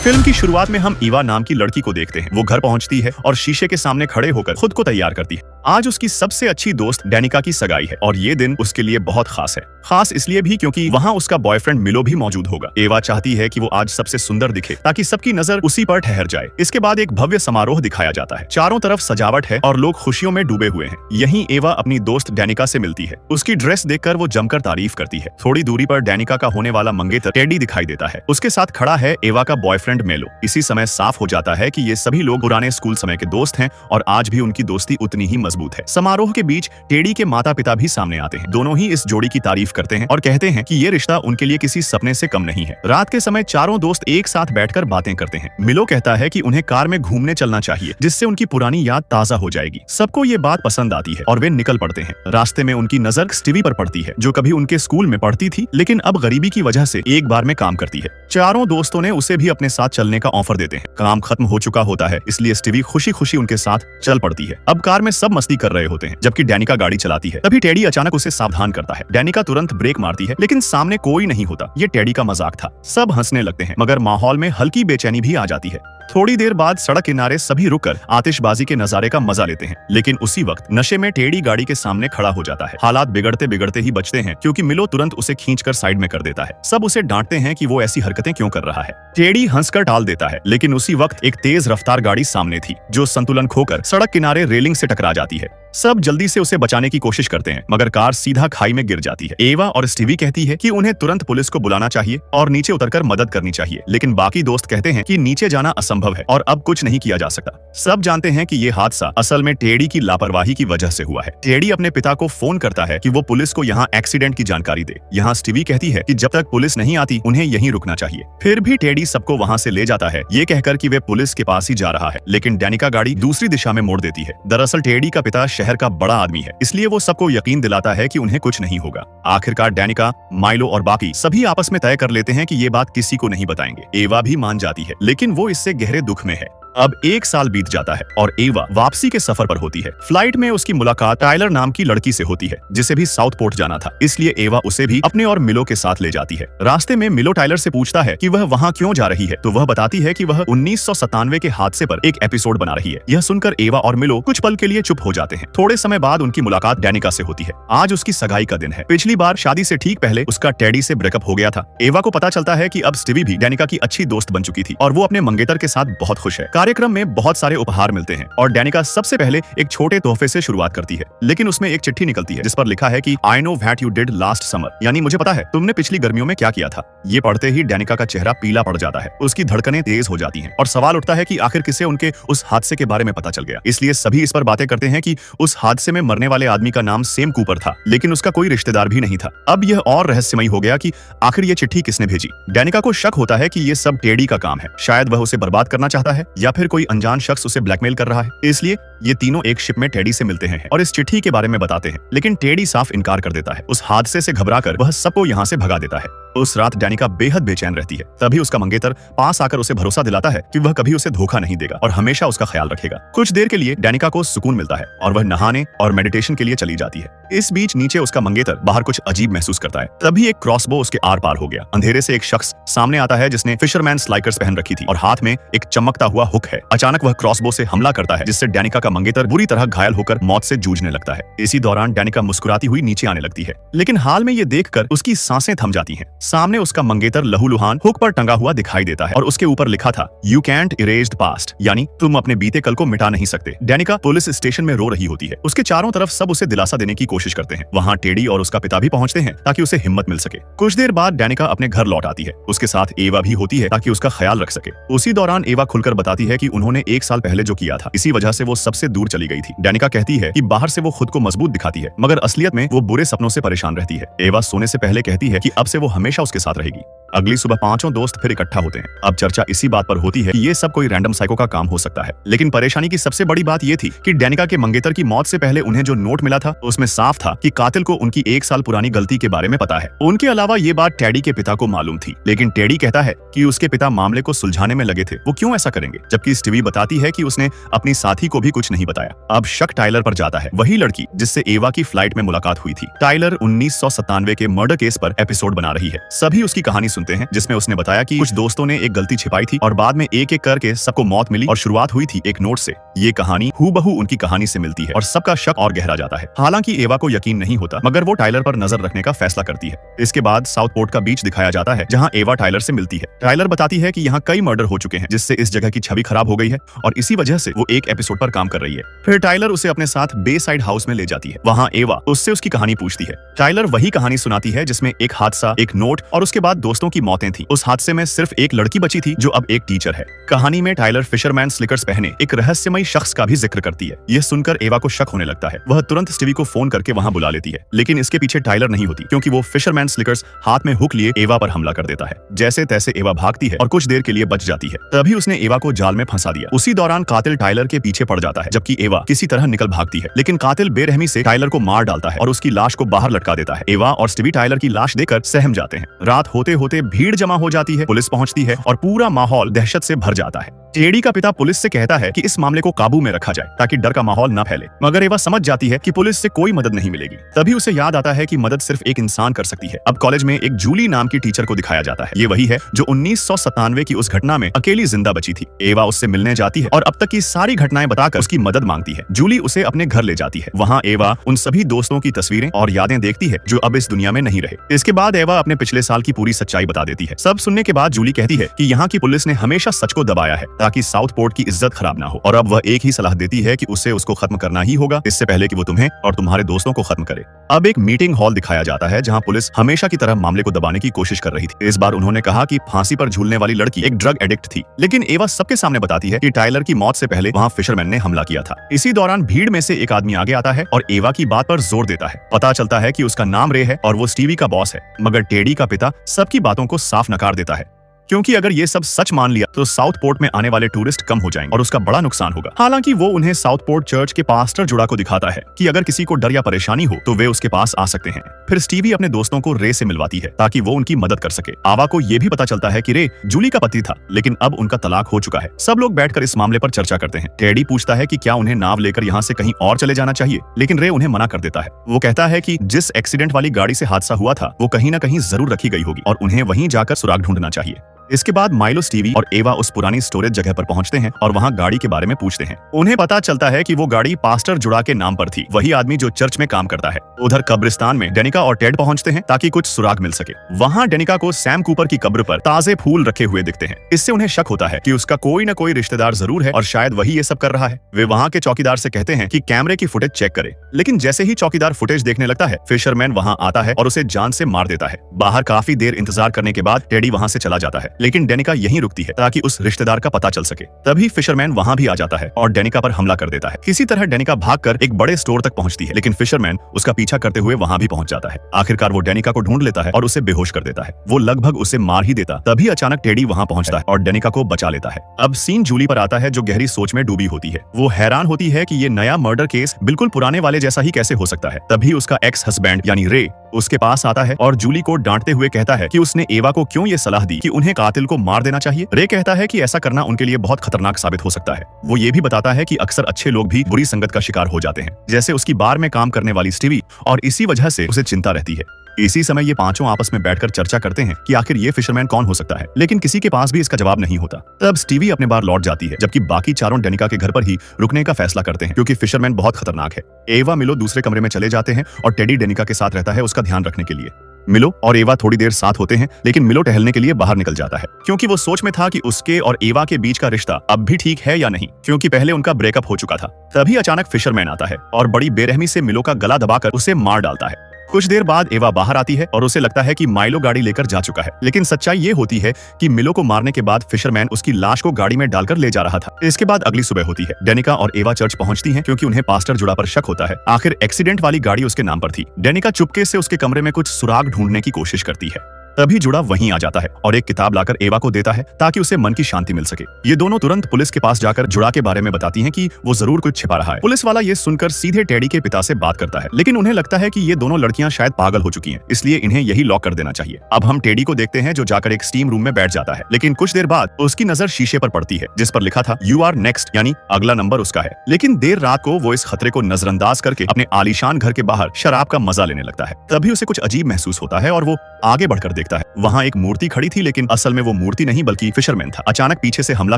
Film की शुरुआत में हम ईवा नाम की लड़की को देखते हैं। वो घर पहुंचती है और शीशे के सामने खड़े होकर खुद को तैयार करती है। आज उसकी सबसे अच्छी दोस्त डेनिका की सगाई है और ये दिन उसके लिए बहुत खास है। खास इसलिए भी क्योंकि वहाँ उसका बॉयफ्रेंड मिलो भी मौजूद होगा। एवा चाहती है कि वो आज सबसे सुंदर दिखे ताकि सबकी नजर उसी पर ठहर जाए। इसके बाद एक भव्य समारोह दिखाया जाता है। चारों तरफ सजावट है और लोग खुशियों में डूबे हुए हैं। यहीं एवा अपनी दोस्त डेनिका से मिलती है। उसकी ड्रेस देखकर वो जमकर तारीफ करती है। थोड़ी दूरी पर डेनिका का होने वाला मंगेतर टेडी दिखाई देता है। उसके साथ खड़ा है एवा का बॉयफ्रेंड मेलो। इसी समय साफ हो जाता है कि ये सभी लोग पुराने स्कूल समय के दोस्त हैं और आज भी उनकी दोस्ती उतनी ही मजबूत है। समारोह के बीच टेडी के माता पिता भी सामने आते हैं। दोनों ही इस जोड़ी की तारीफ करते हैं और कहते हैं कि ये रिश्ता उनके लिए किसी सपने से कम नहीं है। रात के समय चारों दोस्त एक साथ बैठकर बातें करते हैं। मिलो कहता है कि उन्हें कार में घूमने चलना चाहिए जिससे उनकी पुरानी याद ताजा हो जाएगी। सबको ये बात पसंद आती है और वे निकल पड़ते हैं। रास्ते में उनकी नजर स्टीवी पर पड़ती है जो कभी उनके स्कूल में पढ़ती थी लेकिन अब गरीबी की वजह से एक बार में काम करती है। चारों दोस्तों ने उसे भी अपने साथ चलने का ऑफर देते हैं। काम खत्म हो चुका होता है इसलिए स्टीवी खुशी खुशी उनके साथ चल पड़ती है। अब कार में सब मस्ती कर रहे होते हैं जबकि डेनिका गाड़ी चलाती है। तभी टेडी अचानक उसे सावधान करता है। डेनिका तुरंत ब्रेक मारती है लेकिन सामने कोई नहीं होता। ये टेडी का मजाक था। सब हंसने लगते हैं मगर माहौल में हल्की बेचैनी भी आ जाती है। थोड़ी देर बाद सड़क किनारे सभी रुककर आतिशबाजी के नजारे का मजा लेते हैं लेकिन उसी वक्त नशे में टेडी गाड़ी के सामने खड़ा हो जाता है। हालात बिगड़ते बिगड़ते ही बचते हैं क्योंकि मिलो तुरंत उसे खींचकर साइड में कर देता है। सब उसे डांटते हैं कि वो ऐसी हरकतें क्यों कर रहा है। टेडी हंसकर टाल देता है लेकिन उसी वक्त एक तेज रफ्तार गाड़ी सामने थी जो संतुलन खोकर सड़क किनारे रेलिंग से टकरा जाती है। सब जल्दी से उसे बचाने की कोशिश करते हैं मगर कार सीधा खाई में गिर जाती है। एवा और स्टीवी कहती है कि उन्हें तुरंत पुलिस को बुलाना चाहिए और नीचे उतरकर मदद करनी चाहिए लेकिन बाकी दोस्त कहते हैं कि नीचे जाना असंभव है और अब कुछ नहीं किया जा सकता। सब जानते हैं कि ये हादसा असल में टेडी की लापरवाही की वजह से हुआ है। टेडी अपने पिता को फोन करता है कि वो पुलिस को यहाँ एक्सीडेंट की जानकारी दे। यहाँ स्टीवी कहती है कि जब तक पुलिस नहीं आती उन्हें यहीं रुकना चाहिए। फिर भी टेडी सबको वहाँ से ले जाता है ये कहकर कि वे पुलिस के पास ही जा रहा है लेकिन डेनिका गाड़ी दूसरी दिशा में मोड़ देती है। दरअसल टेडी का पिता शहर का बड़ा आदमी है इसलिए वो सबको यकीन दिलाता है कि उन्हें कुछ नहीं होगा। आखिरकार डेनिका, माइलो और बाकी सभी आपस में तय कर लेते हैं कि ये बात किसी को नहीं बताएंगे। एवा भी मान जाती है लेकिन वो इससे गहरे दुख में है। अब एक साल बीत जाता है और एवा वापसी के सफर पर होती है। फ्लाइट में उसकी मुलाकात टाइलर नाम की लड़की से होती है जिसे भी साउथ पोर्ट जाना था इसलिए एवा उसे भी अपने और मिलो के साथ ले जाती है। रास्ते में मिलो टाइलर से पूछता है कि वह वहाँ क्यों जा रही है तो वह बताती है कि वह 1997 के हादसे पर एक एपिसोड बना रही है। यह सुनकर एवा और मिलो कुछ पल के लिए चुप हो जाते हैं। थोड़े समय बाद उनकी मुलाकात डेनिका से होती है। आज उसकी सगाई का दिन है। पिछली बार शादी से ठीक पहले उसका टेडी से ब्रेकअप हो गया था। एवा को पता चलता है कि अब स्टीवी भी डेनिका की अच्छी दोस्त बन चुकी थी और वो अपने मंगेतर के साथ बहुत खुश है। कार्यक्रम में बहुत सारे उपहार मिलते हैं और डेनिका सबसे पहले एक छोटे तोहफे से शुरुआत करती है लेकिन उसमें एक चिट्ठी निकलती है जिस पर लिखा है कि I know what you did last summer, यानी मुझे पता है तुमने पिछली गर्मियों में क्या किया था। ये पढ़ते ही डेनिका का चेहरा पीला पड़ जाता है। उसकी धड़कनें तेज हो जाती हैं और सवाल उठता है कि आखिर किसे उनके उस हादसे के बारे में पता चल गया। इसलिए सभी इस पर बातें करते हैं कि उस हादसे में मरने वाले आदमी का नाम सेम कूपर था लेकिन उसका कोई रिश्तेदार भी नहीं था। अब यह और रहस्यमयी हो गया कि आखिर ये चिट्ठी किसने भेजी। डेनिका को शक होता है कि ये सब टेडी का काम है। शायद वह उसे बर्बाद करना चाहता है या फिर कोई अनजान शख्स उसे ब्लैकमेल कर रहा है। इसलिए ये तीनों एक शिप में टेडी से मिलते हैं और इस चिट्ठी के बारे में बताते हैं लेकिन टेडी साफ इनकार कर देता है। उस हादसे से घबराकर वह सबको यहाँ से भगा देता है। उस रात डेनिका बेहद बेचैन रहती है। तभी उसका मंगेतर पास आकर उसे भरोसा दिलाता है कि वह कभी उसे धोखा नहीं देगा और हमेशा उसका ख्याल रखेगा। कुछ देर के लिए डेनिका को सुकून मिलता है और वह नहाने और मेडिटेशन के लिए चली जाती है। इस बीच नीचे उसका मंगेतर बाहर कुछ अजीब महसूस करता है। तभी एक क्रॉसबो उसके आर पार हो गया। अंधेरे से एक शख्स सामने आता है जिसने फिशरमैन स्लाइकर्स पहन रखी थी और हाथ में एक चमकता हुआ हुक है। अचानक वह क्रॉसबो से हमला करता है जिससे डेनिका का मंगेतर बुरी तरह घायल होकर मौत से जूझने लगता है। इसी दौरान डेनिका मुस्कुराती हुई नीचे आने लगती है लेकिन हाल में ये देखकर उसकी सांसें थम जाती हैं। सामने उसका मंगेतर लहूलुहान हुक पर टंगा हुआ दिखाई देता है और उसके ऊपर लिखा था you can't erase the past, यानी तुम अपने बीते कल को मिटा नहीं सकते। डेनिका पुलिस स्टेशन में रो रही होती है। उसके चारों तरफ सब उसे दिलासा देने की कोशिश करते हैं। वहाँ टेडी और उसका पिता भी पहुंचते हैं ताकि उसे हिम्मत मिल सके। कुछ देर बाद डेनिका अपने घर लौट आती है। उसके साथ एवा भी होती है ताकि उसका ख्याल रख सके। उसी दौरान एवा खुलकर बताती है कि उन्होंने एक साल पहले जो किया था इसी वजह से वो सबसे दूर चली गई थी। डेनिका कहती है कि बाहर से वो खुद को मजबूत दिखाती है मगर असलियत में वो बुरे सपनों से परेशान रहती है। एवा सोने से पहले कहती है कि अब से वो हमेशा उसके साथ रहेगी। अगली सुबह पांचों दोस्त फिर इकट्ठा होते हैं। अब चर्चा इसी बात पर होती है कि ये सब कोई रैंडम साइको का काम हो सकता है लेकिन परेशानी की सबसे बड़ी बात ये थी कि डेनिका के मंगेतर की मौत से पहले उन्हें जो नोट मिला था उसमें साफ था कि कातिल को उनकी एक साल पुरानी गलती के बारे में पता है। उनके अलावा ये बात टेडी के पिता को मालूम थी लेकिन टेडी कहता है कि उसके पिता मामले को सुलझाने में लगे थे। वो क्यों ऐसा करेंगे? जबकि स्टीवी बताती है कि उसने अपनी साथी को भी कुछ कुछ नहीं बताया। अब शक टाइलर पर जाता है, वही लड़की जिससे एवा की फ्लाइट में मुलाकात हुई थी। टाइलर 1997 के मर्डर केस पर एपिसोड बना रही है। सभी उसकी कहानी सुनते हैं, जिसमें उसने बताया कि कुछ दोस्तों ने एक गलती छिपाई थी और बाद में एक एक करके सबको मौत मिली और शुरुआत हुई थी एक नोट से। ये कहानी हूबहू उनकी कहानी से मिलती है और सबका शक और गहरा जाता है। हालांकि एवा को यकीन नहीं होता, मगर वो टाइलर पर नजर रखने का फैसला करती है। इसके बाद साउथपोर्ट का बीच दिखाया जाता है, जहाँ एवा टाइलर से मिलती है। टाइलर बताती है कि यहाँ कई मर्डर हो चुके हैं, जिससे इस जगह की छवि खराब हो गई है और इसी वजह से वो एक एपिसोड पर काम कर रही है। फिर टाइलर उसे अपने साथ बे साइड हाउस में ले जाती है। वहाँ एवा उससे उसकी कहानी पूछती है। टाइलर वही कहानी सुनाती है जिसमें एक हादसा, एक नोट और उसके बाद दोस्तों की मौतें थी। उस हादसे में सिर्फ एक लड़की बची थी जो अब एक टीचर है। कहानी में टाइलर फिशरमैन स्लिकर्स पहने एक रहस्यमयी शख्स का भी जिक्र करती है। यह सुनकर एवा को शक होने लगता है। वह तुरंत स्टीवी को फोन करके वहां बुला लेती है, लेकिन इसके पीछे टाइलर नहीं होती, क्योंकि वो फिशरमैन स्लिकर्स हाथ में हुक लिए एवा पर हमला कर देता है। जैसे तैसे एवा भागती है और कुछ देर के लिए बच जाती है। तभी उसने एवा को जाल में फंसा दिया। उसी दौरान कातिल टाइलर के पीछे पड़ जाता है, जबकि एवा किसी तरह निकल भागती है, लेकिन कातिल बेरहमी से टाइलर को मार डालता है और उसकी लाश को बाहर लटका देता है। एवा और स्टीवी टाइलर की लाश देखकर सहम जाते हैं। रात होते होते भीड़ जमा हो जाती है, पुलिस पहुंचती है और पूरा माहौल दहशत से भर जाता है। टेडी का पिता पुलिस से कहता है कि इस मामले को काबू में रखा जाए ताकि डर का माहौल न फैले, मगर एवा समझ जाती है कि पुलिस से कोई मदद नहीं मिलेगी। तभी उसे याद आता है कि मदद सिर्फ एक इंसान कर सकती है। अब कॉलेज में एक जूली नाम की टीचर को दिखाया जाता है। ये वही है जो 1997 की उस घटना में अकेली जिंदा बची थी। एवा उससे मिलने जाती है और अब तक की सारी घटनाएं बताकर उसकी मदद मांगती है। जूली उसे अपने घर ले जाती है। वहाँ एवा उन सभी दोस्तों की तस्वीरें और यादें देखती है जो अब इस दुनिया में नहीं रहे। इसके बाद एवा अपने पिछले साल की पूरी सच्चाई बता देती है। सब सुनने के बाद जूली कहती है कि यहाँ की पुलिस ने हमेशा सच को दबाया है ताकि साउथपोर्ट की इज्जत खराब ना हो, और अब वह एक ही सलाह देती है कि उसे उसको खत्म करना ही होगा, इससे पहले कि वो तुम्हें और तुम्हारे दोस्तों को खत्म करे। अब एक मीटिंग हॉल दिखाया जाता है जहां पुलिस हमेशा की तरह मामले को दबाने की कोशिश कर रही थी। इस बार उन्होंने कहा कि फांसी पर झूलने वाली लड़की एक ड्रग एडिक्ट थी, लेकिन एवा सबके सामने बताती है कि टाइलर की मौत से पहले वहां फिशरमैन ने हमला किया था। इसी दौरान भीड़ में से एक आदमी आगे आता है और एवा की बात पर जोर देता है। पता चलता है कि उसका नाम रे है और वो स्टीवी का बॉस है, मगर टेडी का पिता सबकी बातों को साफ नकार देता है, क्योंकि अगर ये सब सच मान लिया तो साउथपोर्ट में आने वाले टूरिस्ट कम हो जाएंगे और उसका बड़ा नुकसान होगा। हालांकि वो उन्हें साउथपोर्ट चर्च के पास्टर जुड़ा को दिखाता है कि अगर किसी को डर या परेशानी हो तो वे उसके पास आ सकते हैं। फिर स्टीवी अपने दोस्तों को रे से मिलवाती है ताकि वो उनकी मदद कर सके। आवा को ये भी पता चलता है कि रे जूली का पति था, लेकिन अब उनका तलाक हो चुका है। सब लोग बैठकर इस मामले पर चर्चा करते हैं। टेडी पूछता है कि क्या उन्हें नाव लेकर यहाँ से कहीं और चले जाना चाहिए, लेकिन रे उन्हें मना कर देता है। वो कहता है कि जिस एक्सीडेंट वाली गाड़ी से हादसा हुआ था वो कहीं न कहीं जरूर रखी गई होगी और उन्हें वहीं जाकर सुराग ढूंढना चाहिए। इसके बाद माइलो, स्टीवी और एवा उस पुरानी स्टोरेज जगह पर पहुंचते हैं और वहां गाड़ी के बारे में पूछते हैं। उन्हें पता चलता है कि वो गाड़ी पास्टर जुड़ा के नाम पर थी, वही आदमी जो चर्च में काम करता है। उधर कब्रिस्तान में डेनिका और टेड पहुंचते हैं ताकि कुछ सुराग मिल सके। वहां डेनिका को सैम कूपर की कब्र पर ताजे फूल रखे हुए दिखते हैं। इससे उन्हें शक होता है कि उसका कोई न कोई रिश्तेदार जरूर है और शायद वही ये सब कर रहा है। वे वहां के चौकीदार से कहते हैं कि कैमरे की फुटेज चेक करे, लेकिन जैसे ही चौकीदार फुटेज देखने लगता है, फिशरमैन वहां आता है और उसे जान से मार देता है। बाहर काफी देर इंतजार करने के बाद टेडी वहां से चला जाता है, लेकिन डेनिका रुकती है ताकि उस रिश्तेदार का पता चल सके। तभी फिशरमैन वहां भी आ जाता है और डेनिका पर हमला कर देता है। किसी तरह डेनिका भागकर एक बड़े स्टोर तक पहुंचती है, लेकिन फिशरमैन उसका पीछा करते हुए वहां भी पहुंच जाता है। आखिरकार वो डेनिका को ढूंढ लेता है और उसे बेहोश कर देता है। वो लगभग उसे मार ही देता, तभी अचानक टेडी वहां पहुंचता है और डेनिका को बचा लेता है। अब सीन जूली पर आता है, जो गहरी सोच में डूबी होती है। वो हैरान होती है कि ये नया मर्डर केस बिल्कुल पुराने वाले जैसा ही कैसे हो सकता है। तभी उसका एक्स हस्बैंड यानी रे उसके पास आता है और जूली को डांटते हुए कहता है कि उसने एवा को क्यों ये सलाह दी कि उन्हें कातिल को मार देना चाहिए। रे कहता है कि ऐसा करना उनके लिए बहुत खतरनाक साबित हो सकता है। वो ये भी बताता है कि अक्सर अच्छे लोग भी बुरी संगत का शिकार हो जाते हैं, जैसे उसकी बार में काम करने वाली स्टीवी, और इसी वजह से उसे चिंता रहती है। इसी समय ये पांचों आपस में बैठकर चर्चा करते हैं कि आखिर ये फिशरमैन कौन हो सकता है, लेकिन किसी के पास भी इसका जवाब नहीं होता। तब स्टीवी अपने बार लौट जाती है, जबकि बाकी चारों डेनिका के घर पर ही रुकने का फैसला करते हैं, क्योंकि फिशरमैन बहुत खतरनाक है। एवा, मिलो दूसरे कमरे में चले जाते हैं और टेडी डेनिका के साथ रहता है उसका ध्यान रखने के लिए। मिलो और एवा थोड़ी देर साथ होते हैं, लेकिन मिलो टहलने के लिए बाहर निकल जाता है, क्योंकि वो सोच में था कि उसके और एवा के बीच का रिश्ता अब भी ठीक है या नहीं, क्योंकि पहले उनका ब्रेकअप हो चुका था। तभी अचानक फिशरमैन आता है और बड़ी बेरहमी से मिलो का गला दबाकर उसे मार डालता है। कुछ देर बाद एवा बाहर आती है और उसे लगता है कि माइलो गाड़ी लेकर जा चुका है, लेकिन सच्चाई ये होती है कि मिलो को मारने के बाद फिशरमैन उसकी लाश को गाड़ी में डालकर ले जा रहा था। इसके बाद अगली सुबह होती है। डेनिका और एवा चर्च पहुंचती हैं, क्योंकि उन्हें पास्टर जुड़ा पर शक होता है। आखिर एक्सीडेंट वाली गाड़ी उसके नाम पर थी। डेनिका चुपके से उसके कमरे में कुछ सुराग ढूंढने की कोशिश करती है। तभी जुड़ा वहीं आ जाता है और एक किताब लाकर एवा को देता है ताकि उसे मन की शांति मिल सके। ये दोनों तुरंत पुलिस के पास जाकर जुड़ा के बारे में बताती हैं कि वो जरूर कुछ छिपा रहा है। पुलिस वाला ये सुनकर सीधे टेडी के पिता से बात करता है, लेकिन उन्हें लगता है कि ये दोनों लड़कियां शायद पागल हो चुकी हैं, इसलिए इन्हें यही लॉक कर देना चाहिए। अब हम टेडी को देखते हैं जो जाकर एक स्टीम रूम में बैठ जाता है, लेकिन कुछ देर बाद उसकी नजर शीशे पर पड़ती है जिस पर लिखा था यू आर नेक्स्ट, यानी अगला नंबर उसका है। लेकिन देर रात को वो इस खतरे को नजरअंदाज करके अपने आलीशान घर के बाहर शराब का मजा लेने लगता है। तभी उसे कुछ अजीब महसूस होता है और वो आगे बढ़कर देखता है। वहाँ एक मूर्ति खड़ी थी, लेकिन असल में वो मूर्ति नहीं बल्कि फिशरमैन था। अचानक पीछे से हमला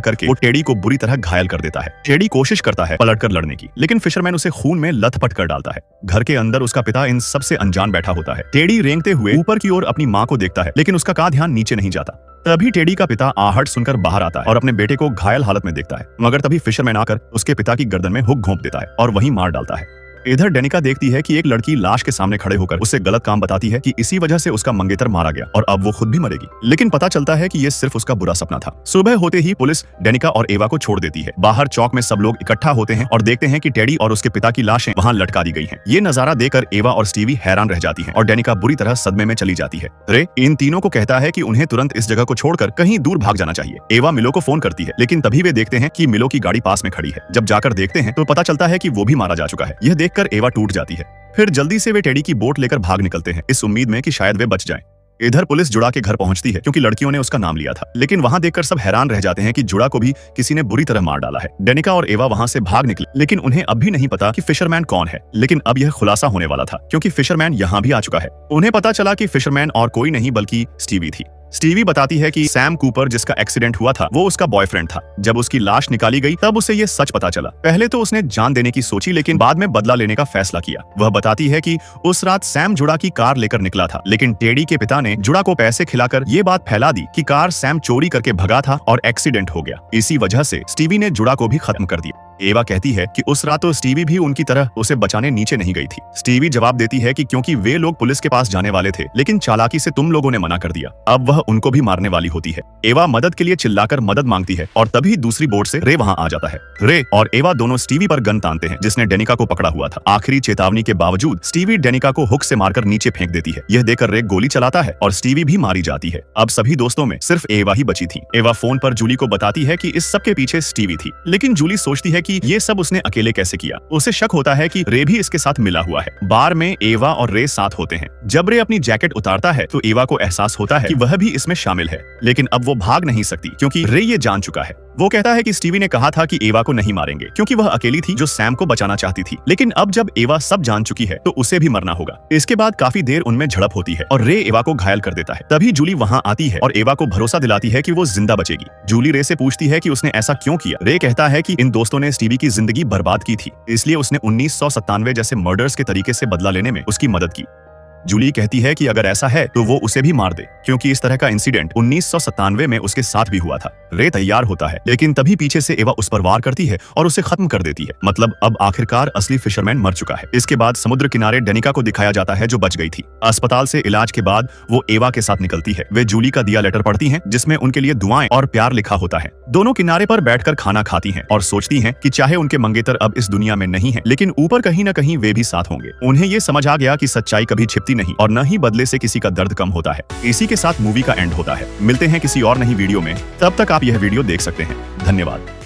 करके वो टेडी को बुरी तरह घायल कर देता है। टेडी कोशिश करता है पलटकर लड़ने की, लेकिन फिशरमैन उसे खून में लथपथ कर डालता है। घर के अंदर उसका पिता इन सब से अनजान बैठा होता है। टेडी रेंगते हुए ऊपर की ओर अपनी माँ को देखता है, लेकिन उसका का ध्यान नीचे नहीं जाता। तभी टेडी का पिता आहट सुनकर बाहर आता है और अपने बेटे को घायल हालत में देखता है, मगर तभी फिशरमैन आकर उसके पिता की गर्दन में हुक घोंप देता है और वहीं मार डालता है। इधर डेनिका देखती है कि एक लड़की लाश के सामने खड़े होकर उसे गलत काम बताती है कि इसी वजह से उसका मंगेतर मारा गया और अब वो खुद भी मरेगी, लेकिन पता चलता है कि ये सिर्फ उसका बुरा सपना था। सुबह होते ही पुलिस डेनिका और एवा को छोड़ देती है। बाहर चौक में सब लोग इकट्ठा होते हैं और देखते हैं कि टेडी और उसके पिता की लाशें वहां लटका दी गई हैं। ये नजारा देखकर एवा और स्टीवी हैरान रह जाती है और डेनिका बुरी तरह सदमे में चली जाती है। रे इन तीनों को कहता है कि उन्हें तुरंत इस जगह को छोड़कर कहीं दूर भाग जाना चाहिए। एवा मिलो को फोन करती है, लेकिन तभी वे देखते हैं कि मिलो की गाड़ी पास में खड़ी है। जब जाकर देखते हैं तो पता चलता है कि वो भी मारा जा चुका है। यह देखकर एवा टूट जाती है। फिर जल्दी से वे टेडी की बोट लेकर भाग निकलते हैं, इस उम्मीद में कि शायद वे बच जाएं। इधर पुलिस जुड़ा के घर पहुंचती है क्योंकि लड़कियों ने उसका नाम लिया था, लेकिन वहां देखकर सब हैरान रह जाते हैं कि जुड़ा को भी किसी ने बुरी तरह मार डाला है। डेनिका और एवा वहां से भाग निकले, लेकिन उन्हें अब भी नहीं पता कि फिशरमैन कौन है। लेकिन अब यह खुलासा होने वाला था क्योंकि फिशरमैन यहाँ भी आ चुका है। उन्हें पता चला कि फिशरमैन और कोई नहीं बल्कि स्टीवी थी। स्टीवी बताती है कि सैम कूपर जिसका एक्सीडेंट हुआ था वो उसका बॉयफ्रेंड था। जब उसकी लाश निकाली गई तब उसे ये सच पता चला। पहले तो उसने जान देने की सोची, लेकिन बाद में बदला लेने का फैसला किया। वह बताती है कि उस रात सैम जुड़ा की कार लेकर निकला था, लेकिन टेडी के पिता ने जुड़ा को पैसे खिलाकर ये बात फैला दी कि कार सैम चोरी करके भगा था और एक्सीडेंट हो गया। इसी वजह से स्टीवी ने जुड़ा को भी खत्म कर दिया। एवा कहती है कि उस रात तो स्टीवी भी उनकी तरह उसे बचाने नीचे नहीं गई थी। स्टीवी जवाब देती है कि क्योंकि वे लोग पुलिस के पास जाने वाले थे, लेकिन चालाकी से तुम लोगों ने मना कर दिया। अब वह उनको भी मारने वाली होती है। एवा मदद के लिए चिल्लाकर मदद मांगती है और तभी दूसरी बोट से रे वहां आ जाता है। रे और एवा दोनों स्टीवी पर गन तानते हैं जिसने डेनिका को पकड़ा हुआ था। आखिरी चेतावनी के बावजूद स्टीवी डेनिका को हुक से मारकर नीचे फेंक देती है। यह देखकर रे गोली चलाता है और स्टीवी भी मारी जाती है। अब सभी दोस्तों में सिर्फ एवा ही बची थी। एवा फोन पर जूली को बताती है कि इस सब के पीछे स्टीवी थी, लेकिन जूली सोचती है कि ये सब उसने अकेले कैसे किया। उसे शक होता है कि रे भी इसके साथ मिला हुआ है। बार में एवा और रे साथ होते हैं। जब रे अपनी जैकेट उतारता है तो एवा को एहसास होता है कि वह भी इसमें शामिल है, लेकिन अब वो भाग नहीं सकती क्योंकि रे ये जान चुका है। वो कहता है कि स्टीवी ने कहा था कि एवा को नहीं मारेंगे क्योंकि वह अकेली थी जो सैम को बचाना चाहती थी, लेकिन अब जब एवा सब जान चुकी है तो उसे भी मरना होगा। इसके बाद काफी देर उनमें झड़प होती है और रे एवा को घायल कर देता है। तभी जूली वहां आती है और एवा को भरोसा दिलाती है कि वो जिंदा बचेगी। जूली रे से पूछती है कि उसने ऐसा क्यों किया। रे कहता है कि इन दोस्तों ने स्टीवी की जिंदगी बर्बाद की थी, इसलिए उसने 1997 जैसे मर्डर्स के तरीके से बदला लेने में उसकी मदद की। जूली कहती है कि अगर ऐसा है तो वो उसे भी मार दे क्योंकि इस तरह का इंसिडेंट 1997 में उसके साथ भी हुआ था। रे तैयार होता है, लेकिन तभी पीछे से एवा उस पर वार करती है और उसे खत्म कर देती है। मतलब अब आखिरकार असली फिशरमैन मर चुका है। इसके बाद समुद्र किनारे डेनिका को दिखाया जाता है जो बच गई थी। अस्पताल से इलाज के बाद वो एवा के साथ निकलती है। वे जूली का दिया लेटर पढ़ती हैं जिसमें उनके लिए दुआएं और प्यार लिखा होता है। दोनों किनारे पर बैठकर खाना खाती हैं और सोचती हैं कि चाहे उनके मंगेतर अब इस दुनिया में नहीं है, लेकिन ऊपर कहीं न कहीं वे भी साथ होंगे। उन्हें ये समझ आ गया कि सच्चाई कभी छिपती नहीं और न ही बदले से किसी का दर्द कम होता है। इसी के साथ मूवी का एंड होता है। मिलते हैं किसी और नई वीडियो में, तब तक आप यह वीडियो देख सकते हैं। धन्यवाद।